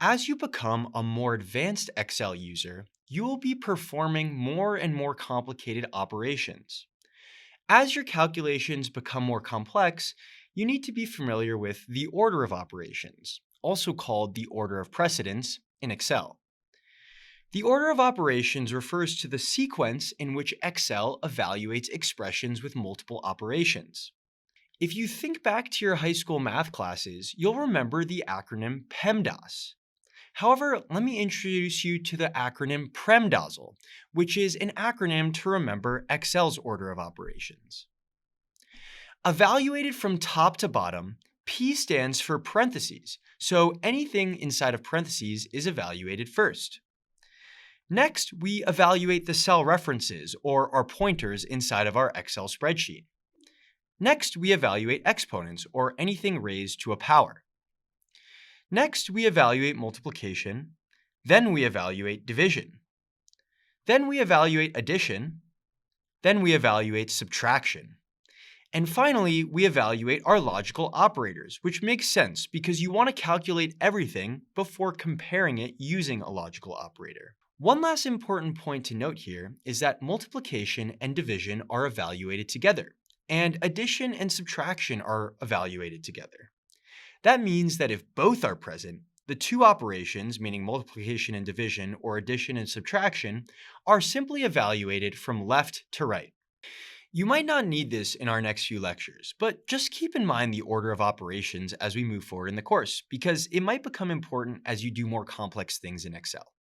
As you become a more advanced Excel user, you will be performing more and more complicated operations. As your calculations become more complex, you need to be familiar with the order of operations, also called the order of precedence in Excel. The order of operations refers to the sequence in which Excel evaluates expressions with multiple operations. If you think back to your high school math classes, you'll remember the acronym PEMDAS. However, let me introduce you to the acronym PREMDASL, which is an acronym to remember Excel's order of operations. Evaluated from top to bottom, P stands for parentheses, so anything inside of parentheses is evaluated first. Next, we evaluate the cell references, or our pointers inside of our Excel spreadsheet. Next, we evaluate exponents, or anything raised to a power. Next, we evaluate multiplication. Then we evaluate division. Then we evaluate addition. Then we evaluate subtraction. And finally, we evaluate our logical operators, which makes sense because you want to calculate everything before comparing it using a logical operator. One last important point to note here is that multiplication and division are evaluated together, and addition and subtraction are evaluated together. That means that if both are present, the two operations, meaning multiplication and division or addition and subtraction, are simply evaluated from left to right. You might not need this in our next few lectures, but just keep in mind the order of operations as we move forward in the course, because it might become important as you do more complex things in Excel.